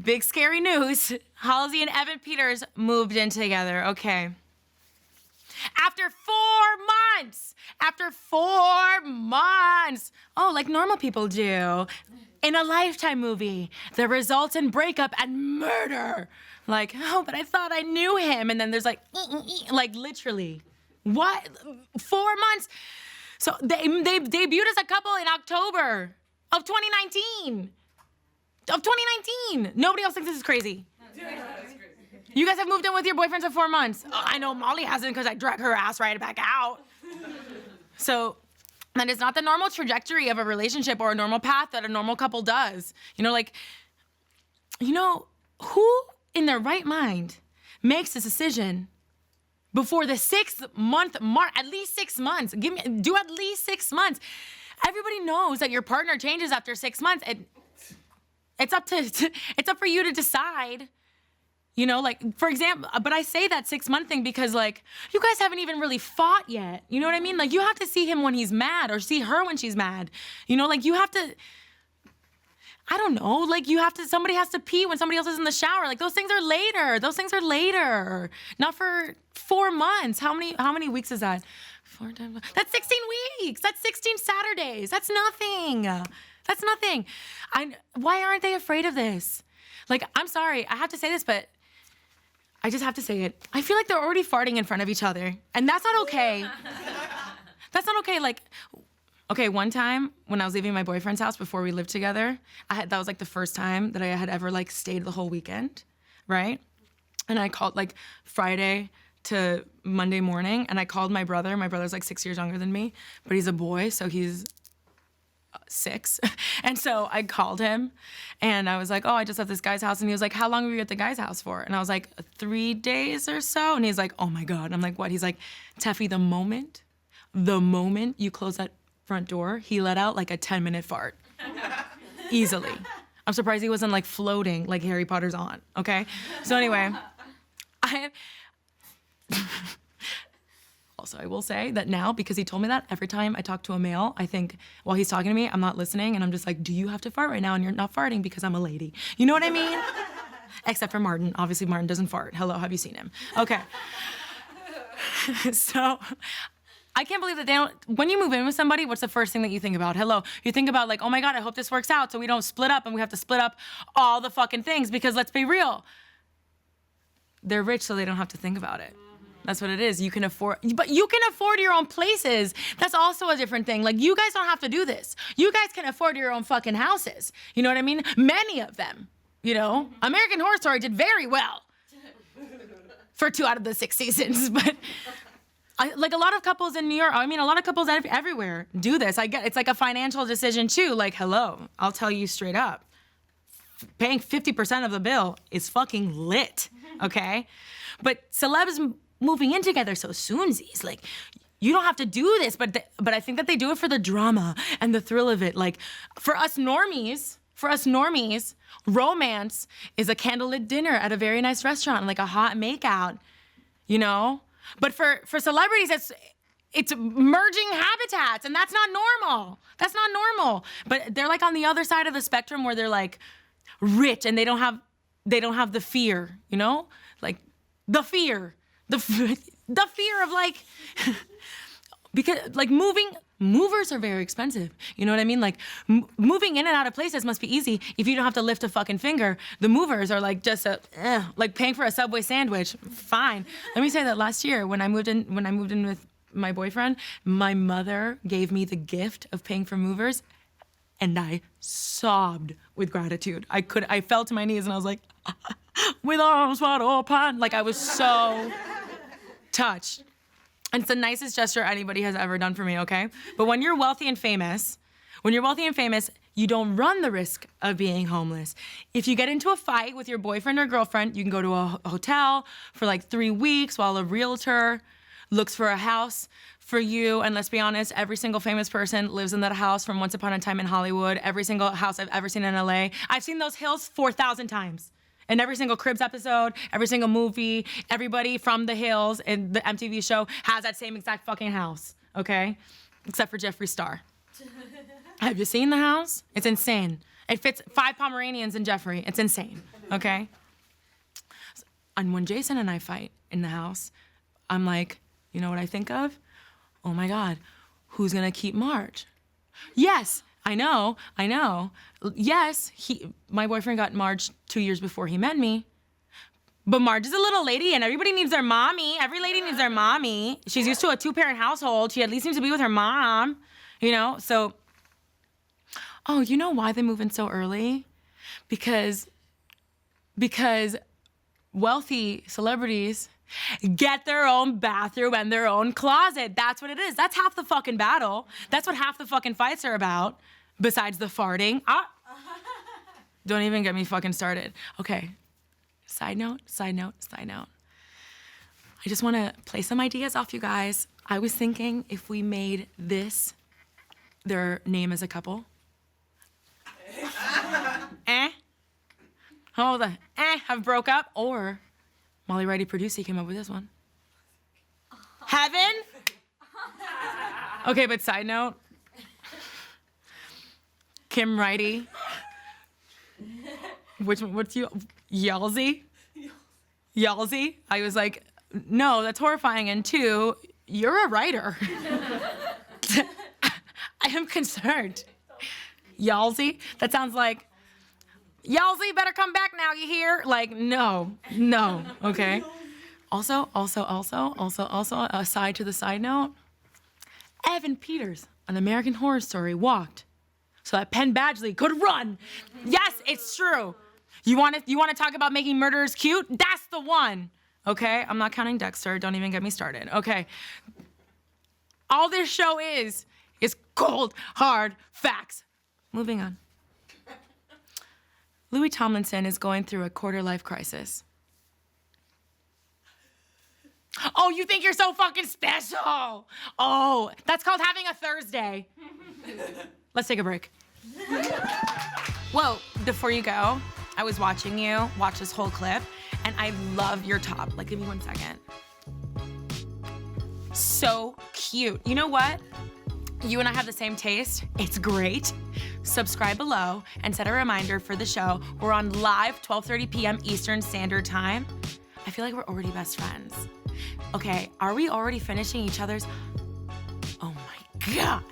big scary news. Halsey and Evan Peters moved in together, okay. After 4 months! After 4 months! Oh, like normal people do. In a Lifetime movie, that results in breakup and murder. Like, oh, but I thought I knew him. And then there's like literally. What? 4 months? So they debuted as a couple in October of 2019. Nobody else thinks this is crazy. You guys have moved in with your boyfriends for 4 months. I know Molly hasn't because I drag her ass right back out. So that is not the normal trajectory of a relationship or a normal path that a normal couple does. You know, like, you know, who in their right mind makes this decision before the 6-month mark? At least 6 months. Do at least 6 months. Everybody knows that your partner changes after 6 months. It's up for you to decide. You know, like, for example, but I say that 6-month thing because, like, you guys haven't even really fought yet. You know what I mean? Like, you have to see him when he's mad or see her when she's mad. You know, like, you have to, I don't know, like, somebody has to pee when somebody else is in the shower. Like, those things are later. Not for 4 months. How many weeks is that? 4 times, that's 16 weeks. That's 16 Saturdays. That's nothing. Why aren't they afraid of this? Like, I'm sorry, I have to say this, but I just have to say it. I feel like they're already farting in front of each other, and that's not okay. That's not okay. Like, okay, one time when I was leaving my boyfriend's house before we lived together, that was like the first time that I had ever like stayed the whole weekend, right? And I called like Friday to Monday morning, and I called my brother. My brother's like 6 years younger than me, but he's a boy, so he's 6. And so I called him and I was like, oh, I just left this guy's house. And he was like, how long were you at the guy's house for? And I was like, 3 days or so. And he's like, oh my God. And I'm like, what? He's like, Tefi, the moment you close that front door, he let out like a 10-minute fart. Easily. I'm surprised he wasn't like floating like Harry Potter's on, okay? So anyway, Also, I will say that now, because he told me that, every time I talk to a male, I think, while he's talking to me, I'm not listening, and I'm just like, do you have to fart right now? And you're not farting because I'm a lady. You know what I mean? Except for Martin. Obviously, Martin doesn't fart. Hello, have you seen him? Okay. So, I can't believe that they don't, when you move in with somebody, what's the first thing that you think about? Hello, you think about like, oh my God, I hope this works out so we don't split up and we have to split up all the fucking things, because let's be real, they're rich so they don't have to think about it. That's what it is. You can afford, but you can afford your own places. That's also a different thing. Like, you guys don't have to do this. You guys can afford your own fucking houses. You know what I mean? Many of them, you know? American Horror Story did very well for 2 out of the 6 seasons, but like a lot of couples in New York, I mean, a lot of couples everywhere do this. I get, it's like a financial decision too. Like, hello, I'll tell you straight up. Paying 50% of the bill is fucking lit, okay? But celebs moving in together so soonsies, like, you don't have to do this, but I think that they do it for the drama and the thrill of it. Like, for us normies, romance is a candlelit dinner at a very nice restaurant, like a hot makeout, you know? But for celebrities, it's merging habitats, and that's not normal. That's not normal. But they're like on the other side of the spectrum where they're like rich and they don't have the fear, you know? Like, the fear of like, because like movers are very expensive. You know what I mean? Like, moving in and out of places must be easy if you don't have to lift a fucking finger. The movers are like just like paying for a Subway sandwich. Fine. Let me say that last year when I moved in with my boyfriend, my mother gave me the gift of paying for movers, and I sobbed with gratitude. I fell to my knees and I was like, with arms wide open. Like, I was so touched. And it's the nicest gesture anybody has ever done for me, okay? But when you're wealthy and famous, you don't run the risk of being homeless. If you get into a fight with your boyfriend or girlfriend, you can go to a hotel for like 3 weeks while a realtor looks for a house for you. And let's be honest, every single famous person lives in that house from Once Upon a Time in Hollywood. Every single house I've ever seen in LA. I've seen those hills 4,000 times. In every single Cribs episode, every single movie, everybody from the hills in the MTV show has that same exact fucking house, okay? Except for Jeffree Star. Have you seen the house? It's insane. It fits 5 Pomeranians in Jeffree. It's insane, okay? And when Jason and I fight in the house, I'm like, you know what I think of? Oh my God, who's gonna keep Marge? Yes, I know. Yes, my boyfriend got Marge 2 years before he met me. But Marge is a little lady and everybody needs their mommy. Every lady needs their mommy. She's used to a 2-parent household. She at least needs to be with her mom, you know? So, oh, you know why they move in so early? Because wealthy celebrities get their own bathroom and their own closet. That's what it is. That's half the fucking battle. That's what half the fucking fights are about, besides the farting. Don't even get me fucking started. Okay, side note. I just wanna play some ideas off you guys. I was thinking if we made this their name as a couple. Have broke up, or Molly Righty Producer came up with this one. Heaven? Okay, but side note, Kim Righty. What's you? Yalsey? Yalsey? I was like, no, that's horrifying, and 2, you're a writer. I am concerned. Yalsey? That sounds like, Yalsey, better come back now, you hear? Like, no, okay? Also, aside to the side note, Evan Peters, an American Horror Story, walked so that Penn Badgley could run. Yes, it's true. You want to talk about making murderers cute? That's the one, okay? I'm not counting Dexter, don't even get me started, okay? All this show is cold, hard facts. Moving on. Louis Tomlinson is going through a quarter-life crisis. Oh, you think you're so fucking special? Oh, that's called having a Thursday. Let's take a break. Whoa, before you go, I was watching you watch this whole clip, and I love your top. Like, give me 1 second. So cute. You know what? You and I have the same taste. It's great. Subscribe below and set a reminder for the show. We're on live 12:30 p.m. Eastern Standard Time. I feel like we're already best friends. Okay, are we already finishing each other's? Oh my God.